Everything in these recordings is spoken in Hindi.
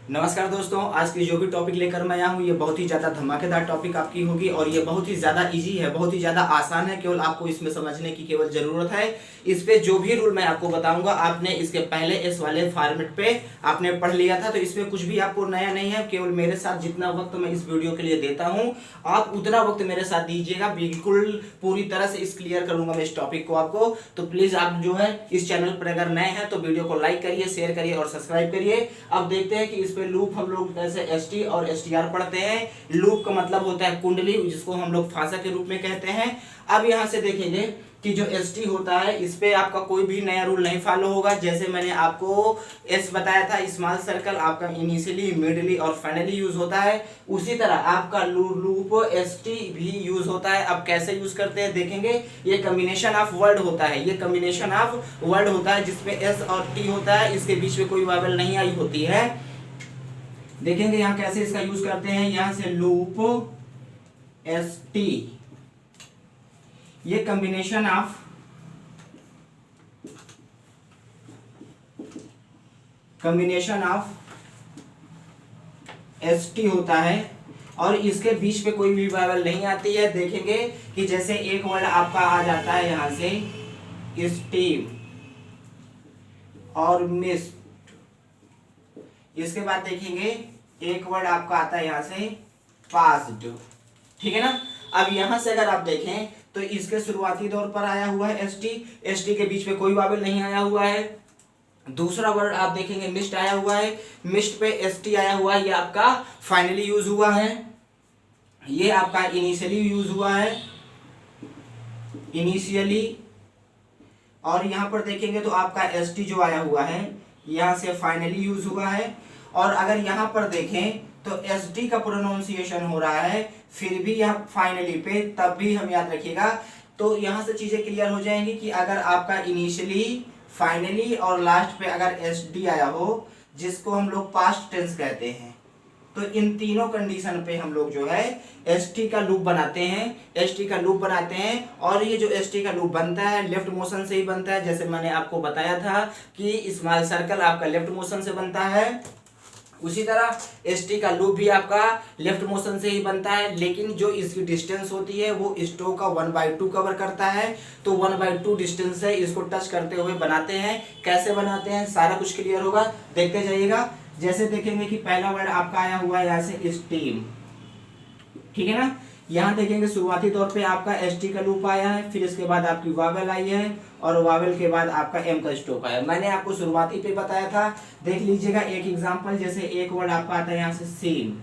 नमस्कार दोस्तों, आज की जो भी टॉपिक लेकर मैं आया हूँ ये बहुत ही ज़्यादा धमाकेदार टॉपिक आपकी होगी और ये बहुत ही ज़्यादा इजी है, बहुत ही ज़्यादा आसान है। केवल आपको इसमें समझने की केवल ज़रूरत है। इस पे जो भी रूल मैं आपको बताऊंगा आपने इसके पहले इस वाले फॉर्मेट पे आपने पढ़ लिया था, तो इसमें कुछ भी आपको नया नहीं है। केवल मेरे साथ जितना वक्त मैं इस वीडियो के लिए देता हूँ आप उतना वक्त मेरे साथ दीजिएगा। बिल्कुल पूरी तरह से इस क्लियर करूंगा मैं इस टॉपिक को आपको। तो प्लीज़ आप जो है इस चैनल पर अगर नए हैं तो वीडियो को लाइक करिए, शेयर करिए और सब्सक्राइब करिए। अब देखते हैं कि इस पे लूप हम लोग ऐसे एसटी और एसटीआर पढ़ते हैं। लूप का मतलब होता है कुंडली, जिसको हम लोग फासा के रूप में कहते हैं। अब यहाँ से देखेंगे कि जो एसटी होता है इस पे आपका कोई भी नया रूल नहीं फॉलो होगा। जैसे मैंने आपको एस बताया था, स्मॉल सर्कल आपका इनिशियली, मिडली और फाइनली यूज होता है, उसी तरह आपका लूप एसटी भी यूज होता है। अब कैसे यूज करते हैं देखेंगे। ये कॉम्बिनेशन ऑफ वर्ड होता है, ये कॉम्बिनेशन ऑफ वर्ड होता है जिसमें एस और टी होता है, इसके बीच में कोई वावल नहीं आई होती है। देखेंगे यहाँ कैसे इसका यूज करते हैं। यहां से लूप एस टी, ये कॉम्बिनेशन ऑफ एस टी होता है और इसके बीच पे कोई भी वावल नहीं आती है। देखेंगे कि जैसे एक वर्ड आपका आ जाता है यहां से स्टीम और मिस्ट, इसके बाद देखेंगे एक वर्ड आपका आता है यहां से पास्ड, ठीक है ना। अब यहां से अगर आप देखें तो इसके शुरुआती दौर पर आया हुआ है एसटी, एसटी के बीच में कोई वावल नहीं आया हुआ है। दूसरा वर्ड आप देखेंगे मिस्ट आया हुआ है, मिस्ट पे एसटी आया हुआ है, ये आपका फाइनली यूज हुआ है, ये आपका इनिशियली यूज हुआ है, इनिशियली। और यहां पर देखेंगे तो आपका एसटी जो आया हुआ है यहां से फाइनली यूज हुआ है। और अगर यहां पर देखें तो एस डी का प्रोनाउंसिएशन हो रहा है फिर भी यहाँ फाइनली पे, तब भी हम याद रखिएगा। तो यहां से चीजें क्लियर हो जाएंगी कि अगर आपका इनिशियली, फाइनली और लास्ट पे अगर एस डी आया हो, जिसको हम लोग पास्ट टेंस कहते हैं, तो इन तीनों कंडीशन पे हम लोग जो है एस टी का लूप बनाते हैं, एस टी का लूप बनाते हैं। और ये जो एस टी का लूप बनता है लेफ्ट मोशन से ही बनता है। जैसे मैंने आपको बताया था कि स्मॉल सर्कल आपका लेफ्ट मोशन से बनता है, उसी तरह एस टी का लूप भी आपका लेफ्ट मोशन से ही बनता है। लेकिन जो इसकी डिस्टेंस होती है वो स्टोक का 1/2 कवर करता है, तो 1/2 डिस्टेंस है, इसको टच करते हुए बनाते हैं। कैसे बनाते हैं सारा कुछ क्लियर होगा, देखते जाइएगा। जैसे देखेंगे कि पहला वर्ड आपका आया हुआ है यहाँ से स्टीम, ठीक है ना। यहाँ देखेंगे शुरुआती तौर पे आपका एस टी का लूप आया है, फिर इसके बाद आपकी वावेल आई है और वावेल के बाद आपका एम का स्टॉप आया। मैंने आपको शुरुआती पे बताया था, देख लीजिएगा एक एग्जांपल। जैसे एक वर्ड आपका आता है यहाँ से सीन,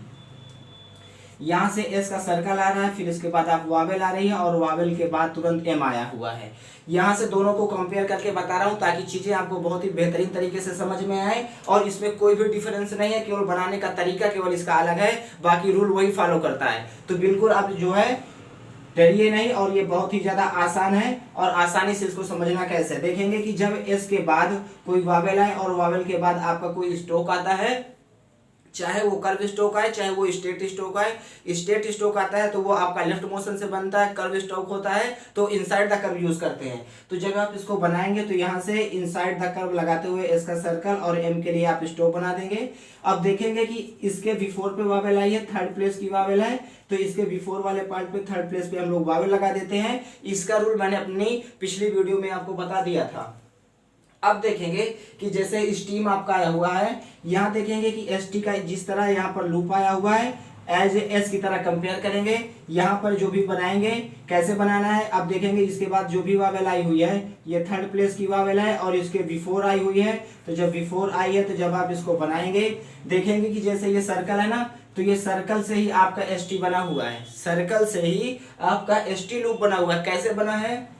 यहाँ से एस का सर्कल आ रहा है, फिर इसके बाद आप वावेल आ रही है और वावेल के बाद तुरंत एम आया हुआ है। यहाँ से दोनों को कंपेयर करके बता रहा हूँ ताकि चीजें आपको बहुत ही बेहतरीन तरीके से समझ में आए। और इसमें कोई भी डिफरेंस नहीं है, केवल बनाने का तरीका केवल इसका अलग है, बाकी रूल वही फॉलो करता है। तो बिल्कुल आप जो है डरिए नहीं, और ये बहुत ही ज्यादा आसान है और आसानी से इसको समझना कैसे देखेंगे कि जब एस के बाद कोई वावेल आए और वावेल के बाद आपका कोई स्टोक आता है, चाहे वो कर्व स्ट्रोक आए चाहे वो स्ट्रेट स्ट्रोक आए। स्ट्रेट स्ट्रोक आता है तो वो आपका लेफ्ट मोशन से बनता है, कर्व स्ट्रोक होता है तो इनसाइड द कर्व यूज करते हैं। तो जब आप इसको बनाएंगे तो यहाँ से इनसाइड द कर्व लगाते हुए एस का सर्कल और एम के लिए आप स्ट्रोक बना देंगे। अब देखेंगे कि इसके बिफोर पे वावेल आई है, थर्ड प्लेस की वावेल है, तो इसके बिफोर वाले पार्ट पे थर्ड प्लेस पे हम लोग वावेल लगा देते हैं। इसका रूल मैंने अपनी पिछली वीडियो में आपको बता दिया था। अब देखेंगे कि जैसे स्टीम आपका आया हुआ है, यहाँ देखेंगे कि एस टी का जिस तरह यहाँ पर लूप आया हुआ है एज एस की तरह कंपेयर करेंगे। यहाँ पर जो भी बनाएंगे कैसे बनाना है, अब देखेंगे इसके बाद जो भी वावेल आई हुई है ये थर्ड प्लेस की वावेल है और इसके बिफोर आई हुई है। तो जब बिफोर आई है तो जब आप इसको बनाएंगे देखेंगे कि जैसे ये सर्कल है ना, तो ये सर्कल से ही आपका एस टी बना हुआ है, सर्कल से ही आपका एस टी लूप बना हुआ है। कैसे बना है,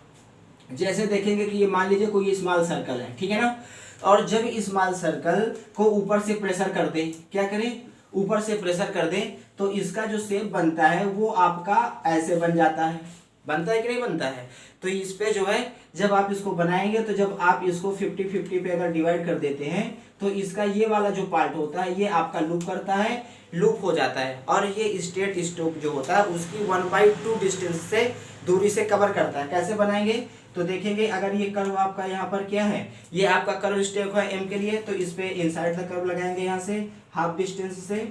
जैसे देखेंगे कि ये मान लीजिए कोई स्मॉल सर्कल है, ठीक है ना, और जब स्मॉल सर्कल को ऊपर से प्रेशर कर दे, क्या करें, ऊपर से प्रेशर कर दे, तो इसका जो शेप बनता है वो आपका ऐसे बन जाता है। बनता है कि नहीं बनता है। तो इस पे जो है जब आप इसको बनाएंगे तो जब आप इसको 50-50 पे अगर डिवाइड कर देते हैं तो इसका ये वाला जो पार्ट होता है ये आपका लूप करता है, लूप हो जाता है, और ये स्टेट स्टोक जो होता है उसकी 1/2 डिस्टेंस से दूरी से कवर करता है। कैसे बनाएंगे तो देखेंगे, अगर ये कर्व आपका यहाँ पर क्या है, ये आपका कर्व स्टेक है एम के लिए, तो इस पे इनसाइड द कर्व लगाएंगे यहाँ से हाफ डिस्टेंस से,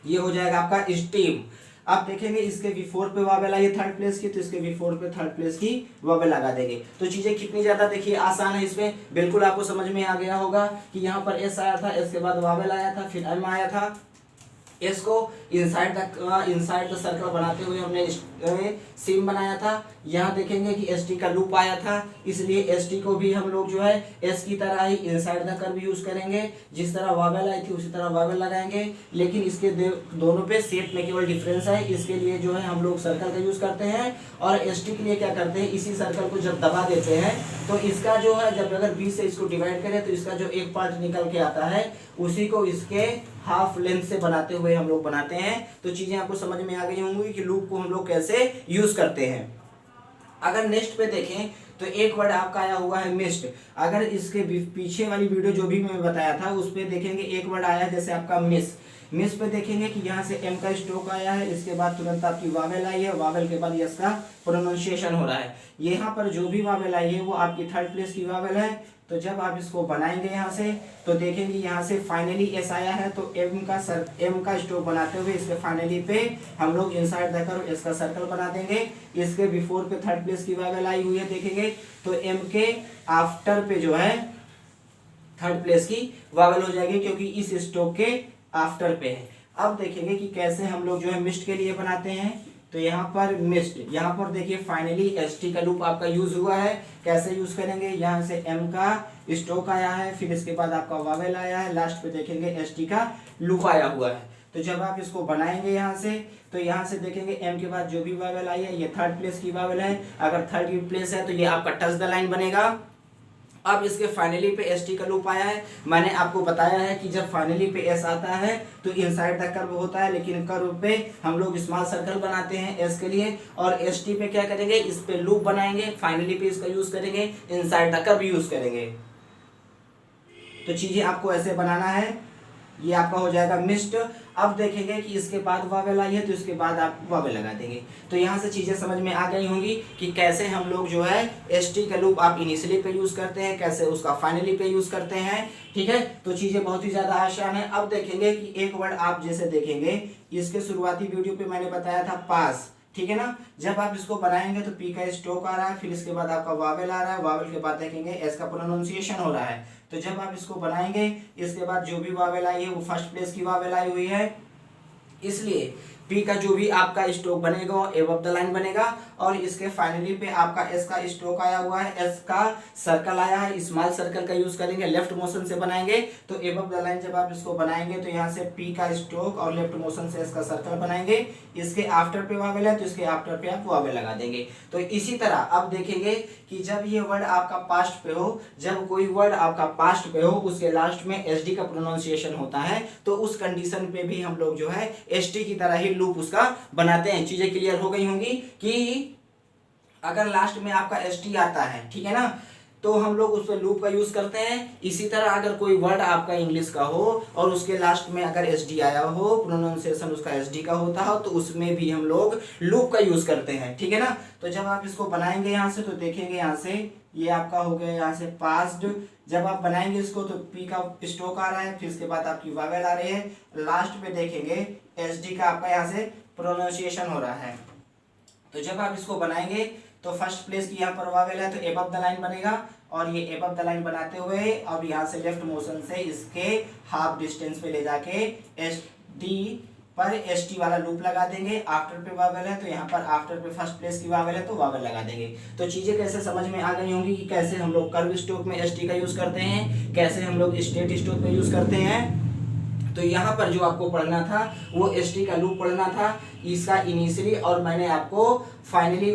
ये हो जाएगा आपका स्टीम। अब देखेंगे इसके बिफोर पे वावेल आई है थर्ड प्लेस की, तो इसके बिफोर पे थर्ड प्लेस की वावेल लगा देंगे। तो चीजें कितनी ज्यादा देखिए आसान है, इसमें बिल्कुल आपको समझ में आ गया होगा कि यहाँ पर एस आया था, एस के बाद वावेल आया था, फिर एम आया था, एस को इनसाइड द सर्कल बनाते हुए हमने सीम बनाया था। यहाँ देखेंगे कि एस टी का लूप आया था, इसलिए एस टी को भी हम लोग जो है एस की तरह ही इनसाइड द कर्व यूज करेंगे, जिस तरह वावेल आई थी उसी तरह वावेल लगाएंगे। लेकिन इसके दोनों पे शेप में केवल डिफरेंस है, इसके लिए जो है हम लोग सर्कल का यूज करते हैं, और एस टी के लिए क्या करते हैं, इसी सर्कल को जब दबा देते हैं तो इसका जो है, जब अगर बीच से इसको डिवाइड करें तो इसका जो एक पार्ट निकल के आता है उसी को इसके हाफ लेंथ से बनाते हुए हम लोग बनाते हैं। तो चीजें आपको समझ में आ गई होंगी कि लूप को हम लोग कैसे यूज करते हैं। अगर नेक्स्ट पे देखें तो एक वर्ड आपका आया हुआ है मिस्ड। अगर इसके पीछे वाली वीडियो जो भी मैं बताया था उस पे देखेंगे एक वर्ड आया है जैसे आपका मिस पे देखेंगे कि यहाँ से एम का स्ट्रोक आया है, इसके बाद तुरंत आपकी वावेल आई है, वावेल के बाद यस का प्रोनाउंसिएशन हो रहा है। यहाँ पर जो भी वावेल आई है वो आपकी थर्ड प्लेस की वावेल है। तो जब आप इसको बनाएंगे यहाँ से तो देखेंगे यहाँ से फाइनली एस आया है, तो एम का स्ट्रोक बनाते हुए इसके फाइनली पे हम लोग इनसाइड द कर्व एस का सर्कल बना देंगे। इसके बिफोर पे थर्ड प्लेस की वावेल आई हुई है देखेंगे, तो एम के आफ्टर पे जो है थर्ड प्लेस की वावेल हो जाएगी, क्योंकि इस स्ट्रोक के आफ्टर पे है। अब देखेंगे कि कैसे हम लोग जो है मिस्ड के लिए बनाते हैं। तो यहाँ पर मिस्ड, यहाँ पर देखिए फाइनली एस टी का लूप आपका यूज हुआ है। कैसे यूज करेंगे, यहाँ से एम का स्ट्रोक आया है, फिर इसके बाद आपका वावेल आया है, लास्ट पे देखेंगे एस टी का लूप आया हुआ है। तो जब आप इसको बनाएंगे यहाँ से, तो यहाँ से देखेंगे एम के बाद जो भी वावेल आई है ये थर्ड प्लेस की वावेल है। अगर थर्ड की प्लेस है तो ये आपका टच द लाइन बनेगा। अब इसके फाइनली पे एस टी का लूप आया है। मैंने आपको बताया है कि जब फाइनली पे एस आता है तो इनसाइड द कर्व होता है, लेकिन कर्व पे हम लोग स्मॉल सर्कल बनाते हैं एस के लिए, और एस टी पे क्या करेंगे, इस पे लूप बनाएंगे, फाइनली पे इसका यूज करेंगे, इनसाइड द कर्व यूज करेंगे। तो चीजें आपको ऐसे बनाना है, ये आपका हो जाएगा मिस्ड। अब देखेंगे कि इसके बाद वावेल आई है तो इसके बाद आप वावेल लगा देंगे। तो यहाँ से चीजें समझ में आ गई होंगी कि कैसे हम लोग जो है एस टी का लूप आप इनिशियली पे यूज करते हैं, कैसे उसका फाइनली पे यूज करते हैं। ठीक है, तो चीजें बहुत ही ज्यादा आसान है। अब देखेंगे कि एक वर्ड आप जैसे देखेंगे, इसके शुरुआती वीडियो पे मैंने बताया था पास, ठीक है ना। जब आप इसको बनाएंगे तो पी का स्ट्रोक आ रहा है, फिर इसके बाद आपका वावेल आ रहा है, वावेल के बाद देखेंगे एस का प्रोनाउंसिएशन हो रहा है। तो जब आप इसको बनाएंगे इसके बाद जो भी वावेल आई है वो फर्स्ट प्लेस की वावेल आई हुई है, इसलिए पी का जो भी आपका स्ट्रोक बनेगा वो एबव द लाइन बनेगा, और इसके फाइनली पे आपका एस का स्ट्रोक आया हुआ है, एस का सर्कल आया है, स्मॉल सर्कल का यूज करेंगे, लेफ्ट मोशन से बनाएंगे। तो एबव द लाइन जब आप इसको बनाएंगे तो यहाँ से पी का स्ट्रोक और लेफ्ट मोशन से एस का सर्कल बनाएंगे। इसके आफ्टर पे वावेल है तो इसके आफ्टर पे आप वावेल लगा देंगे। तो इसी तरह अब देखेंगे कि जब ये वर्ड आपका पास्ट पे हो, जब कोई वर्ड आपका पास्ट पे हो उसके लास्ट में एस डी का प्रोनाउंसिएशन होता है, तो उस कंडीशन पे भी हम लोग जो है एस टी की तरह ही लूप उसका बनाते हैं। चीजें क्लियर हो गई होंगी कि अगर लास्ट में आपका एस टी आता है, ठीक है ना, तो हम लोग उस पर लूप का यूज करते हैं। इसी तरह अगर कोई वर्ड आपका इंग्लिश का हो और उसके लास्ट में अगर एस डी आया हो, प्रोनाउंसिएशन उसका एस डी का होता हो, तो उसमें भी हम लोग लूप का यूज करते हैं। ठीक है ना। तो जब आप इसको बनाएंगे यहाँ से तो देखेंगे यहाँ से ये आपका हो गया यहाँ से पास्ड। जब आप बनाएंगे इसको तो पी का स्ट्रोक आ रहा है, फिर इसके बाद आपकी वावेल आ रही है, लास्ट पे देखेंगे एस डी का आपका यहाँ से प्रोनाउंसिएशन हो रहा है। तो जब आप इसको बनाएंगे तो फर्स्ट प्लेस की यहाँ पर वावेल है तो एबव द लाइन बनेगा, और ये एबव द लाइन बनाते हुए अब यहाँ से लेफ्ट मोशन से इसके हाफ डिस्टेंस पे ले जाके एस डी पर एस टी वाला लूप लगा देंगे। आफ्टर पे वावेल है तो यहाँ पर आफ्टर पे फर्स्ट प्लेस की वावेल है तो वावेल लगा देंगे। तो चीजें कैसे समझ में आ गई होंगी कि कैसे हम लोग कर्व स्ट्रोक में एस टी का यूज करते हैं, कैसे हम लोग स्ट्रेट स्ट्रोक में यूज करते हैं। तो यहाँ पर जो आपको पढ़ना था वो एस टी का लूप पढ़ना था, इसका इनिशियली और मैंने आपको फाइनली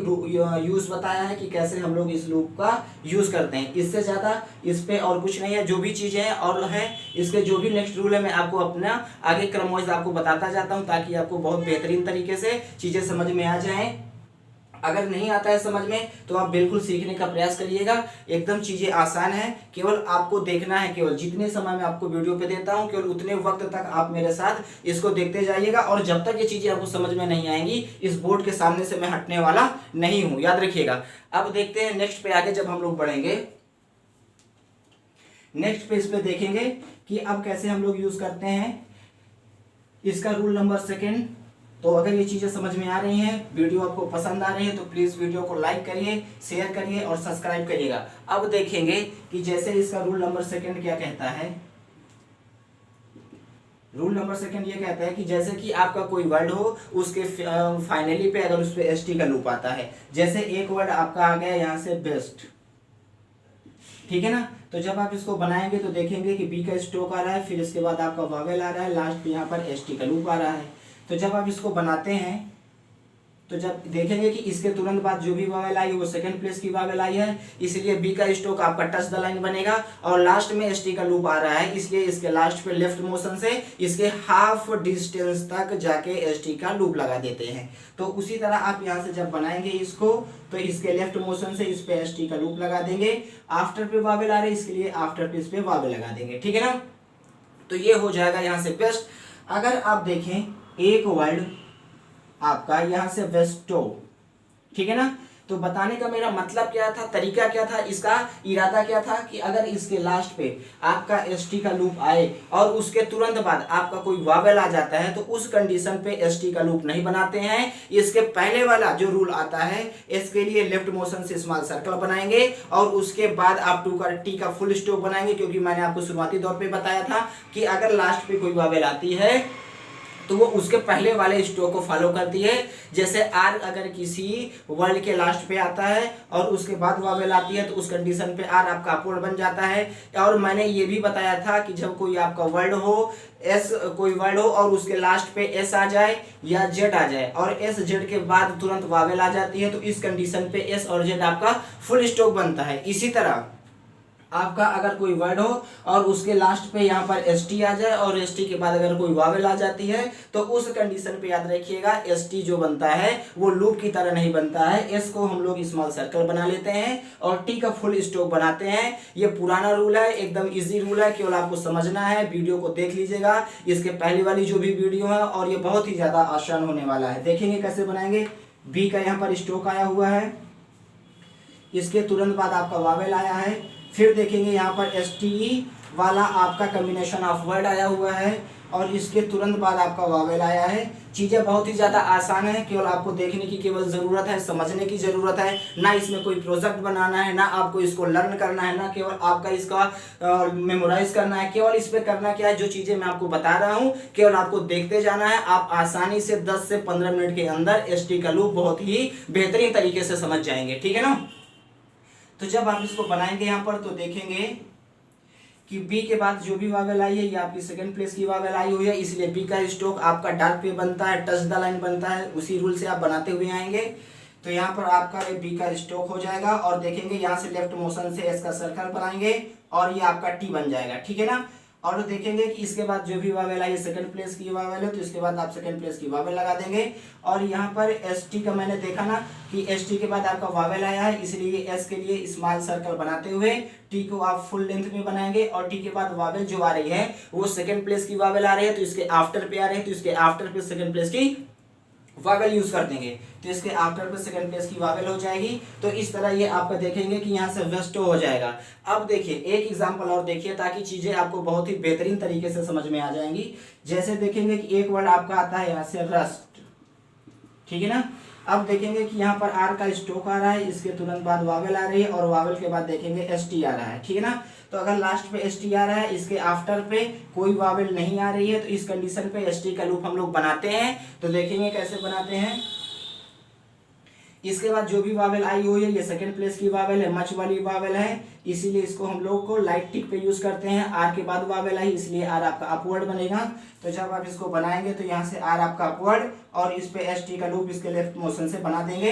यूज बताया है कि कैसे हम लोग इस लूप का यूज करते हैं। इससे ज्यादा इस पे और कुछ नहीं है। जो भी चीजें हैं और है इसके जो भी नेक्स्ट रूल है मैं आपको अपना आगे क्रमवाइज आपको बताता जाता हूँ, ताकि आपको बहुत बेहतरीन तरीके से चीजें समझ में आ जाएं। अगर नहीं आता है समझ में तो आप बिल्कुल सीखने का प्रयास करिएगा। एकदम चीज़ें आसान है, केवल आपको देखना है। केवल जितने समय मैं आपको वीडियो पे देता हूँ केवल उतने वक्त तक आप मेरे साथ इसको देखते जाइएगा, और जब तक ये चीज़ें आपको समझ में नहीं आएंगी इस बोर्ड के सामने से मैं हटने वाला नहीं हूँ, याद रखिएगा। अब देखते हैं नेक्स्ट पे आगे जब हम लोग बढ़ेंगे, नेक्स्ट पेज पे देखेंगे कि अब कैसे हम लोग यूज करते हैं इसका रूल नंबर सेकेंड। तो अगर ये चीज़ें समझ में आ रही हैं, वीडियो आपको पसंद आ रही है तो प्लीज़ वीडियो को लाइक करिए, शेयर करिए और सब्सक्राइब करिएगा। अब देखेंगे कि जैसे इसका रूल नंबर सेकंड क्या कहता है। रूल नंबर सेकंड ये कहता है कि जैसे कि आपका कोई वर्ड हो उसके फाइनली पे अगर उस पे एसटी का लूप आता है, जैसे एक वर्ड आपका आ गया यहाँ से बेस्ट, ठीक है ना। तो जब आप इसको बनाएंगे तो देखेंगे कि बी का स्ट्रोक आ रहा है, फिर इसके बाद आपका वावेल आ रहा है, लास्ट पे यहाँ पर एसटी का लूप आ रहा है। तो जब आप इसको बनाते हैं तो जब देखेंगे कि इसके तुरंत बाद जो भी वावेल आई वो सेकंड प्लेस की वावेल आई है, इसलिए बी का स्ट्रोक आपका टच द लाइन बनेगा, और लास्ट में एसटी का लूप आ रहा है इसलिए इसके लास्ट पे लेफ्ट मोशन से इसके हाफ डिस्टेंस तक जाके एसटी का लूप लगा देते हैं। तो उसी तरह आप यहाँ से जब बनाएंगे इसको तो इसके लेफ्ट मोशन से इस पे एसटी का लूप लगा देंगे, आफ्टर पे वावेल आ रहे इसके लिए आफ्टर पे इस पे वावेल लगा देंगे, ठीक है ना। तो ये हो जाएगा यहाँ से बेस्ट। अगर आप देखें एक वर्ड आपका यहाँ से वेस्टो, ठीक है ना। तो बताने का मेरा मतलब क्या था, तरीका क्या था, इसका इरादा क्या था कि अगर इसके लास्ट पे आपका एसटी का लूप आए और उसके तुरंत बाद आपका कोई वावेल आ जाता है तो उस कंडीशन पे एसटी का लूप नहीं बनाते हैं। इसके पहले वाला जो रूल आता है इसके लिए लेफ्ट मोशन से स्मॉल सर्कल बनाएंगे और उसके बाद आप टी का फुल स्टॉप बनाएंगे, क्योंकि मैंने आपको शुरुआती दौर पे बताया था कि अगर लास्ट पे कोई वावेल आती है तो वो उसके पहले वाले स्ट्रोक को फॉलो करती है। जैसे आर अगर किसी वर्ड के लास्ट पे आता है और उसके बाद वावेल आती है तो उस कंडीशन पे आर आपका अपवर्ड बन जाता है। और मैंने ये भी बताया था कि जब कोई आपका वर्ड हो एस, कोई वर्ड हो और उसके लास्ट पे एस आ जाए या जेड आ जाए और एस जेड के बाद तुरंत वावेल आ जाती है तो इस कंडीशन पे एस और जेड आपका फुल स्टॉप बनता है। इसी तरह आपका अगर कोई वर्ड हो और उसके लास्ट पे यहाँ पर एस टी आ जाए और एस टी के बाद अगर कोई वावेल आ जाती है तो उस कंडीशन पे याद रखिएगा एस टी जो बनता है वो लूप की तरह नहीं बनता है। एस को हम लोग स्मॉल सर्कल बना लेते हैं और टी का फुल स्टॉप बनाते हैं। ये पुराना रूल है, एकदम इजी रूल है, केवल आपको समझना है। वीडियो को देख लीजिएगा, इसके पहली वाली जो भी वीडियो है, और ये बहुत ही ज़्यादा आसान होने वाला है। देखेंगे कैसे बनाएंगे। बी का यहाँ पर स्ट्रोक आया हुआ है, इसके तुरंत बाद आपका वावेल आया है, फिर देखेंगे यहाँ पर एस टी वाला आपका कम्बिनेशन ऑफ वर्ड आया हुआ है और इसके तुरंत बाद आपका वावेल आया है। चीज़ें बहुत ही ज़्यादा आसान है, केवल आपको देखने की केवल ज़रूरत है, समझने की ज़रूरत है। ना इसमें कोई प्रोजेक्ट बनाना है, ना आपको इसको लर्न करना है, ना केवल आपका इसका मेमोराइज करना है। केवल इस पर करना क्या है, जो चीज़ें मैं आपको बता रहा हूँ केवल आपको देखते जाना है। आप आसानी से 10 से 15 मिनट के अंदर एस टी का लूप बहुत ही बेहतरीन तरीके से समझ जाएंगे, ठीक है ना। तो जब आप इसको बनाएंगे यहाँ पर तो देखेंगे कि बी के बाद जो भी वावेल आई है ये आपकी सेकंड प्लेस की वावेल आई हुई है, इसलिए बी का स्ट्रोक आपका डार्क पे बनता है, टच द लाइन बनता है। उसी रूल से आप बनाते हुए आएंगे तो यहाँ पर आपका बी का स्ट्रोक हो जाएगा और देखेंगे यहाँ से लेफ्ट मोशन से एस का सर्कल बनाएंगे और ये आपका टी बन जाएगा, ठीक है ना। और देखेंगे कि इसके बाद जो भी वावेल आई सेकंड प्लेस की वावेल है तो इसके बाद आप सेकंड प्लेस की वावेल लगा देंगे। और यहाँ पर एस टी का मैंने देखा ना कि एस टी के बाद आपका वावेल आया है, इसलिए एस के लिए स्मॉल सर्कल बनाते हुए टी को आप फुल लेंथ में बनाएंगे और टी के बाद वावेल जो आ रही है वो सेकंड प्लेस की वावेल आ रही है तो इसके आफ्टर पे आ रहे हैं तो इसके आफ्टर पे सेकंड प्लेस की वावेल यूज कर देंगे तो इसके आफ्टर पे सेकंड प्लेस की वावेल हो जाएगी। तो इस तरह ये आपका देखेंगे कि यहाँ से वेस्टो हो जाएगा। अब देखिए एक एग्जांपल और देखिए ताकि चीजें आपको बहुत ही बेहतरीन तरीके से समझ में आ जाएंगी। जैसे देखेंगे कि एक वर्ड आपका आता है यहाँ से रस्ट, ठीक है ना। अब देखेंगे कि यहाँ पर आर का स्ट्रोक आ रहा है, इसके तुरंत बाद वावेल आ रही है और वावेल के बाद देखेंगे एस टी आ रहा है, ठीक है ना। तो अगर लास्ट पे एस टी आ रहा है, इसके आफ्टर पे कोई वावेल नहीं आ रही है तो इस कंडीशन पे एस टी का लूप हम लोग बनाते हैं। तो देखेंगे कैसे बनाते हैं। इसके बाद जो भी वावेल आई हुई है ये सेकंड प्लेस की वावेल है, मच वाली वावेल है, इसीलिए इसको हम लोग को लाइट टिक पे यूज करते हैं। आर के बाद वावेल आई इसलिए आर आपका अपवर्ड बनेगा। तो जब आप इसको बनाएंगे तो यहाँ से आर आपका अपवर्ड और इस पे एस टी का लूप इसके लेफ्ट मोशन से बना देंगे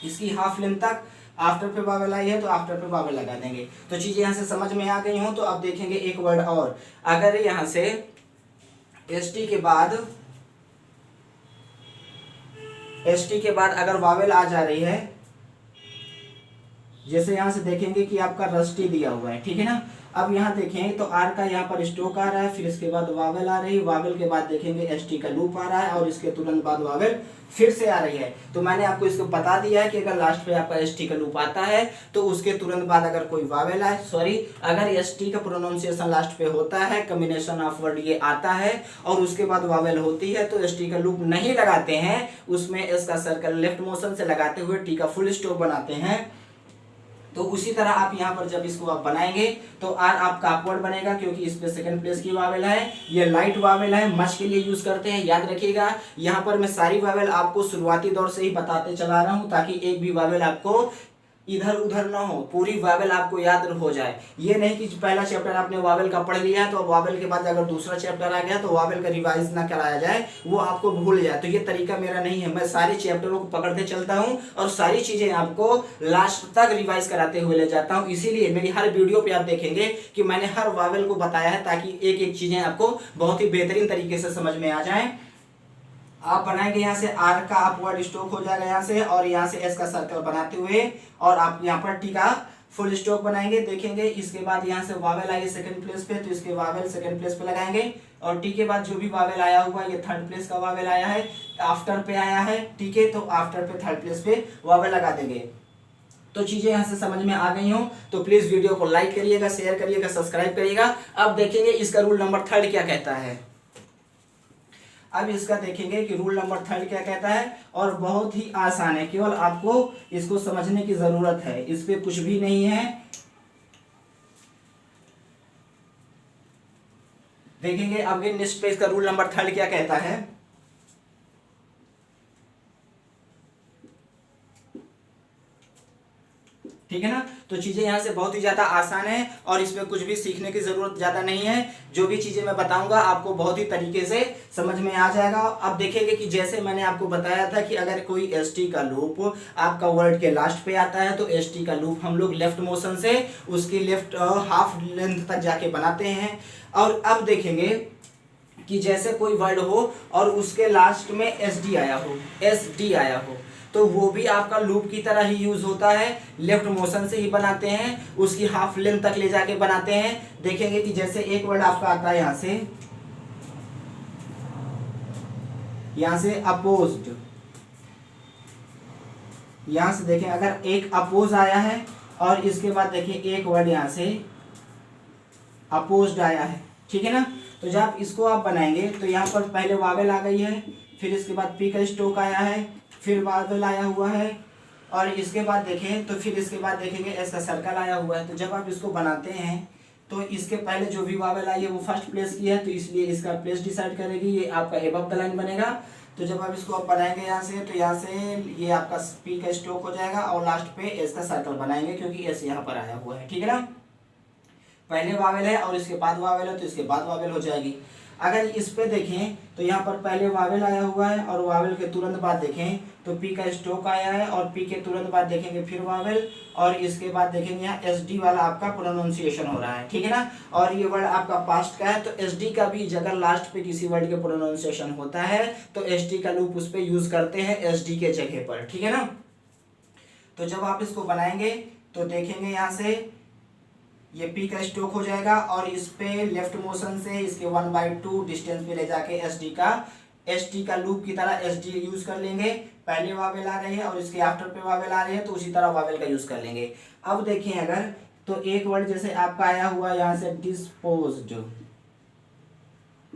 इसकी हाफ लेंथ तक। आफ्टर पे वावेल आई है तो आफ्टर पे वावेल लगा देंगे। तो चीजें यहाँ से समझ में आ गई हो तो अब देखेंगे एक वर्ड और। अगर यहाँ से एस टी के बाद एस टी के बाद अगर वावेल आ जा रही है, जैसे यहाँ से देखेंगे कि आपका रस्टी दिया हुआ है, ठीक है ना। अब यहाँ देखें तो आर का यहाँ पर स्टोक आ रहा है, फिर इसके बाद वावेल आ रही है, वावेल के बाद देखेंगे एस टी का लूप आ रहा है और इसके तुरंत बाद वावेल फिर से आ रही है। तो मैंने आपको इसको बता दिया है कि अगर लास्ट पे आपका एस टी का लूप आता है तो उसके तुरंत बाद अगर कोई वावेल आए, सॉरी अगर एस टी का प्रोनाउंसिएशन लास्ट पे होता है, कॉम्बिनेशन ऑफ वर्ड ये आता है और उसके बाद वावेल होती है, तो एस टी का लूप नहीं लगाते हैं, उसमें एस का सर्कल लेफ्ट मोशन से लगाते हुए टी का फुल स्टॉप बनाते हैं। तो उसी तरह आप यहाँ पर जब इसको आप बनाएंगे तो आर आपका अपवर्ड बनेगा, क्योंकि इस पे सेकंड प्लेस की वावेल है, ये लाइट वावेल है, मच के लिए यूज करते हैं, याद रखिएगा। यहाँ पर मैं सारी वावेल आपको शुरुआती दौर से ही बताते चला रहा हूँ ताकि एक भी वावेल आपको इधर उधर ना हो, पूरी वावेल आपको याद हो जाए। ये नहीं कि पहला चैप्टर आपने वावेल का पढ़ लिया तो वावेल के बाद अगर दूसरा चैप्टर आ गया तो वावेल का रिवाइज ना कराया जाए, वो आपको भूल जाए। तो ये तरीका मेरा नहीं है, मैं सारे चैप्टरों को पकड़ते चलता हूँ और सारी चीजें आपको लास्ट तक रिवाइज कराते हुए ले जाता हूँ। इसीलिए मेरी हर वीडियो पे आप देखेंगे कि मैंने हर वावेल को बताया है ताकि एक एक चीजें आपको बहुत ही बेहतरीन तरीके से समझ में आ जाए। आप बनाएंगे यहाँ से आर का अपवर्ड स्ट्रोक हो जाएगा यहाँ से, और यहाँ से एस का सर्कल बनाते हुए और आप यहाँ पर टी का फुल स्ट्रोक बनाएंगे, देखेंगे। इसके बाद यहाँ से वावेल आएगी सेकंड प्लेस पे, तो इसके वावेल सेकंड प्लेस पे लगाएंगे और टी के बाद जो भी वावेल आया हुआ ये थर्ड प्लेस का वावेल आया है, आफ्टर पे आया है, ठीक है, तो आफ्टर पे थर्ड प्लेस पे वावेल लगा देंगे। तो चीजें यहाँ से समझ में आ गई हो तो प्लीज वीडियो को लाइक करिएगा, शेयर करिएगा, सब्सक्राइब करिएगा। अब देखेंगे इसका रूल नंबर 3 क्या कहता है। अब इसका देखेंगे कि रूल नंबर 3 क्या कहता है, और बहुत ही आसान है, केवल आपको इसको समझने की जरूरत है, इस पे कुछ भी नहीं है। देखेंगे अब नेक्स्ट पे इसका रूल नंबर 3 क्या कहता है। ठीक है ना, तो चीजें यहाँ से बहुत ही ज्यादा आसान है और इसमें कुछ भी सीखने की जरूरत ज्यादा नहीं है। जो भी चीजें मैं बताऊंगा आपको बहुत ही तरीके से समझ में आ जाएगा। अब देखेंगे कि जैसे मैंने आपको बताया था कि अगर कोई एसटी का लूप आपका वर्ड के लास्ट पे आता है तो एसटी का लूप हम लोग लेफ्ट मोशन से उसकी लेफ्ट हाफ लेंथ तक जाके बनाते हैं। और अब देखेंगे कि जैसे कोई वर्ड हो और उसके लास्ट में एसडी आया हो, एसडी आया हो, तो वो भी आपका लूप की तरह ही यूज होता है, लेफ्ट मोशन से ही बनाते हैं, उसकी हाफ लेंथ तक ले जाके बनाते हैं। देखेंगे कि जैसे एक वर्ड आपका आता है यहां से अपोज्ड, यहां से देखें अगर एक अपोज आया है और इसके बाद देखिए एक वर्ड यहां से अपोज्ड आया है, ठीक है ना। तो जब इसको आप बनाएंगे तो यहाँ पर पहले वावेल आ गई है, फिर इसके बाद पी का स्ट्रोक आया है, फिर वावेल आया हुआ है, और इसके बाद देखें तो फिर इसके बाद देखेंगे ऐसा सर्कल आया हुआ है। तो जब आप इसको बनाते हैं तो इसके पहले जो भी वावेल आई है वो फर्स्ट प्लेस की है, तो इसलिए इसका प्लेस डिसाइड करेगी, ये आपका एबव द लाइन बनेगा। तो जब आप इसको आप बनाएंगे यहाँ से तो यहाँ से ये आपका पी का स्ट्रोक हो जाएगा और लास्ट पे एस का सर्कल बनाएंगे क्योंकि एस यहाँ पर आया हुआ है, ठीक है ना। पहले वावेल है और इसके बाद वावेल है तो इसके बाद वावेल हो जाएगी। अगर इस पे देखें तो यहाँ पर पहले वावेल आया हुआ है और वावेल के तुरंत बाद देखें तो पी का स्ट्रोक आया है और पी के तुरंत बाद देखेंगे फिर वावेल, और इसके बाद देखेंगे यहाँ एसडी वाला आपका प्रोनाउंसिएशन हो रहा है, ठीक है ना। और ये वर्ड आपका पास्ट का है तो एसडी का भी अगर लास्ट पे किसी वर्ड के प्रोनाउंसिएशन होता है तो एसडी का लूप उस पर यूज करते हैं एसडी के जगह पर, ठीक है ना। तो जब आप इसको बनाएंगे तो देखेंगे यहाँ से ये पी का स्ट्रोक हो जाएगा और इस पे लेफ्ट मोशन से इसके 1/2 डिस्टेंस पे ले जाके एसटी का लूप की तरह एसडी यूज कर लेंगे। पहले वावेल आ रहे हैं और इसके आफ्टर पे वावेल आ रहे हैं तो उसी तरह वावेल का यूज कर लेंगे। अब देखें अगर तो एक वर्ड जैसे आपका आया हुआ यहाँ से डिस्पोज्ड,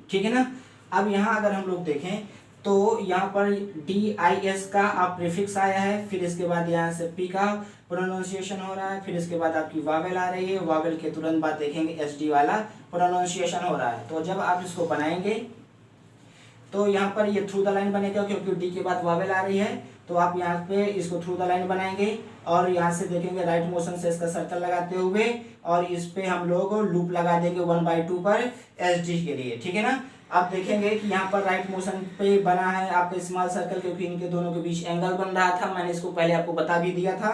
ठीक है ना। अब यहाँ अगर हम लोग देखें तो यहाँ पर DIS का आप प्रीफिक्स आया है, फिर इसके बाद यहाँ से P का प्रोनाउंसिएशन हो रहा है, फिर इसके बाद आपकी वावेल आ रही है, वावेल के तुरंत बाद देखेंगे SD वाला प्रोनाउंसिएशन हो रहा है। तो जब आप इसको बनाएंगे तो यहाँ पर ये थ्रू द लाइन बनेगा क्योंकि D के बाद वावेल आ रही है, तो आप यहाँ पे इसको थ्रू द लाइन बनाएंगे और यहाँ से देखेंगे राइट मोशन से इसका सर्कल लगाते हुए और इस पे हम लोग लूप लगा देंगे 1/2 पर SD के लिए, ठीक है ना। आप देखेंगे कि यहाँ पर राइट मोशन पे बना है आपका स्मॉल सर्कल क्योंकि इनके दोनों के बीच एंगल बन रहा था, मैंने इसको पहले आपको बता भी दिया था।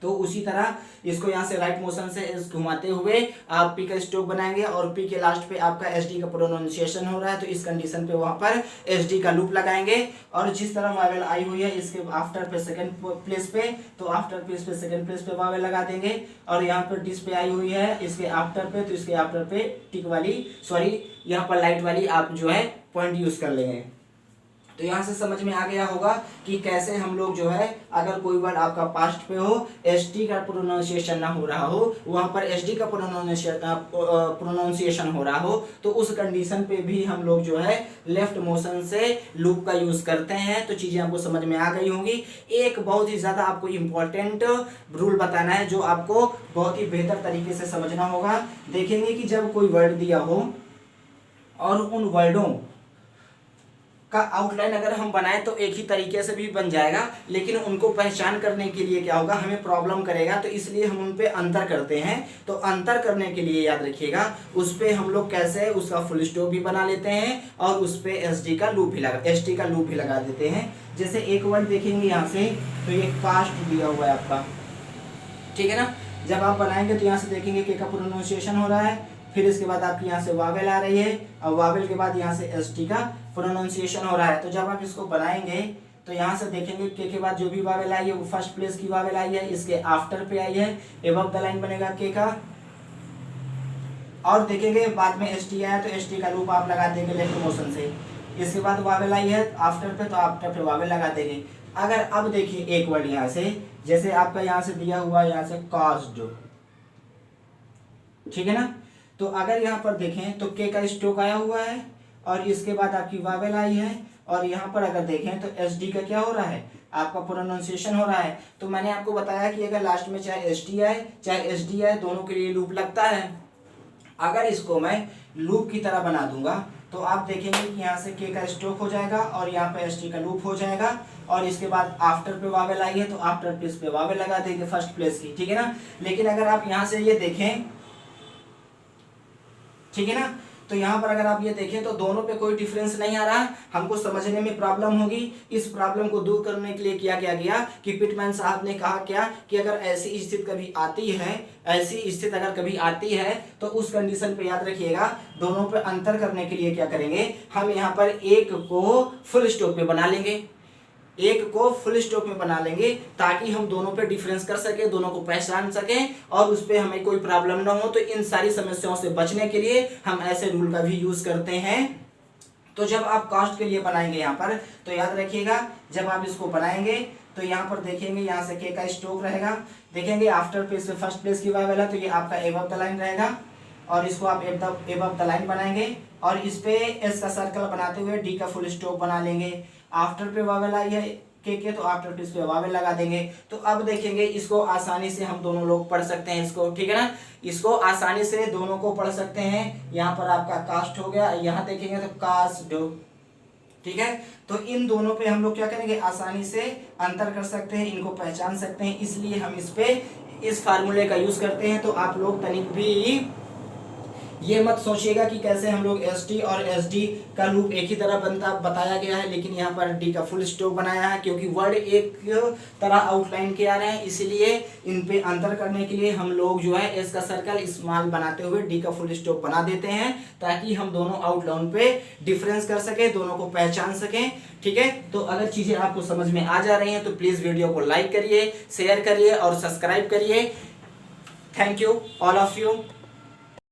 तो उसी तरह इसको यहाँ से राइट मोशन से घुमाते हुए आप पी का स्ट्रोक बनाएंगे और पी के लास्ट पे आपका एस डी का प्रोनाउंसिएशन हो रहा है, तो इस कंडीशन पे वहाँ पर एस डी का लूप लगाएंगे। और जिस तरह वावेल आई हुई है इसके आफ्टर पे सेकंड प्लेस पे, तो आफ्टर प्लेस पे सेकंड प्लेस पे वावेल लगा देंगे। और यहाँ पर डिस पे आई हुई है इसके आफ्टर पे, तो इसके आफ्टर पे टिक वाली यहाँ पर लाइट वाली आप जो है पॉइंट यूज कर लेंगे। तो यहाँ से समझ में आ गया होगा कि कैसे हम लोग जो है अगर कोई वर्ड आपका पास्ट पे हो, एस टी का प्रोनाउंसिएशन ना हो रहा हो, वहाँ पर एस डी का प्रोनाउंसिएशन हो रहा हो, तो उस कंडीशन पे भी हम लोग जो है लेफ्ट मोशन से लूप का यूज करते हैं। तो चीजें आपको समझ में आ गई होंगी। एक बहुत ही ज्यादा आपको इम्पोर्टेंट रूल बताना है जो आपको बहुत ही बेहतर तरीके से समझना होगा। देखेंगे कि जब कोई वर्ड दिया हो और उन वर्डों का आउटलाइन अगर हम बनाएं तो एक ही तरीके से भी बन जाएगा, लेकिन उनको पहचान करने के लिए क्या होगा, हमें प्रॉब्लम करेगा, तो इसलिए हम उन पे अंतर करते हैं। तो अंतर करने के लिए याद रखिएगा उस पे हम लोग कैसे उसका फुल स्टॉप भी बना लेते हैं और उस पे एस टी का लूप भी लगा देते हैं। जैसे एक वर्ड देखेंगे यहाँ से, तो ये कास्ट दिया हुआ है आपका, ठीक है ना। जब आप बनाएंगे तो यहाँ से देखेंगे के का प्रोनाउंसिएशन हो रहा है, फिर इसके बाद आपकी यहाँ से वावेल आ रही है और वावेल के बाद यहाँ से एस टी का प्रोनाउंसिएशन हो रहा है। तो जब आप इसको बनाएंगे तो यहाँ से देखेंगे के बाद जो भी वावेल आई है वो फर्स्ट प्लेस की वावेल आई है, इसके आफ्टर पे आई है, एबव द लाइन बनेगा के का। और देखेंगे बाद में एस टी आया तो एस टी का लूप आप लगा देंगे लेफ्ट मोशन से। इसके बाद वावेल आई है आफ्टर पे, तो आफ्टर पे वावेल लगा देंगे। अगर अब देखिए एक वर्ड यहाँ से, जैसे आपका यहाँ से दिया हुआ यहाँ से कास्ड, ठीक है ना। तो अगर यहाँ पर देखें तो के का स्ट्रोक आया हुआ है और इसके बाद आपकी वावेल आई है, और यहाँ पर अगर देखें तो एस डी का क्या हो रहा है, आपका प्रोनाउंसिएशन हो रहा है। तो मैंने आपको बताया कि अगर लास्ट में चाहे एस टी आए चाहे एस डी आए, दोनों के लिए लूप लगता है। अगर इसको मैं लूप की तरह बना दूंगा तो आप देखेंगे कि यहाँ से के का स्ट्रोक हो जाएगा और यहाँ पे एस टी का लूप हो जाएगा, और इसके बाद आफ्टर पे वावेल आई है तो आफ्टर प्लेस पे वावेल लगा देंगे फर्स्ट प्लेस की, ठीक है ना। लेकिन अगर आप यहाँ से ये देखें, ठीक है ना, तो यहाँ पर अगर आप ये देखें तो दोनों पे कोई डिफरेंस नहीं आ रहा, हमको समझने में प्रॉब्लम होगी। इस प्रॉब्लम को दूर करने के लिए क्या गया कि पिटमैन साहब ने कहा क्या कि अगर ऐसी स्थिति कभी आती है, ऐसी स्थिति अगर कभी आती है तो उस कंडीशन पे याद रखिएगा दोनों पे अंतर करने के लिए क्या करेंगे, हम यहाँ पर एक को फुल स्टॉप पे बना लेंगे, एक को फुल स्टॉप में बना लेंगे ताकि हम दोनों पे डिफरेंस कर सके, दोनों को पहचान सकें और उस पे हमें कोई प्रॉब्लम ना हो। तो इन सारी समस्याओं से बचने के लिए हम ऐसे रूल का भी यूज करते हैं। तो जब आप कास्ट के लिए बनाएंगे यहाँ पर तो याद रखिएगा जब आप इसको बनाएंगे तो यहाँ पर देखेंगे यहाँ से के का स्ट्रोक रहेगा, देखेंगे आफ्टर प्लेस पे फर्स्ट प्लेस की वावेल है तो ये आपका एबव द लाइन रहेगा, और इसको आप एबव द लाइन बनाएंगे और इस पे एस का सर्कल बनाते हुए डी का फुल स्टॉप बना लेंगे। आफ्टर पे वावेल आई है के तो आफ्टर प्लेस पे वावेल लगा देंगे। तो अब देखेंगे इसको आसानी से हम दोनों लोग पढ़ सकते हैं इसको, ठीक है ना, इसको आसानी से दोनों को पढ़ सकते हैं। यहाँ पर आपका कास्ट हो गया, यहाँ देखेंगे तो कास्ट, ठीक है। तो इन दोनों पे हम लोग क्या करेंगे, आसानी से अंतर कर सकते हैं, इनको पहचान सकते हैं, इसलिए हम इस पे इस फार्मूले का यूज करते हैं। तो आप लोग तनिक भी ये मत सोचिएगा कि कैसे हम लोग एस टी और एस डी का लूप एक ही तरह बताया गया है, लेकिन यहाँ पर डी का फुल स्टॉप बनाया है क्योंकि वर्ड एक तरह आउटलाइन के आ रहे हैं, इसीलिए इन पे अंतर करने के लिए हम लोग जो है एस का सर्कल स्मॉल बनाते हुए डी का फुल स्टॉप बना देते हैं ताकि हम दोनों आउटलाइन पे डिफरेंस कर सके, दोनों को पहचान सकें, ठीक है। तो अगर चीजें आपको समझ में आ जा रही हैं तो प्लीज वीडियो को लाइक करिए, शेयर करिए और सब्सक्राइब करिए। Thank you all of you.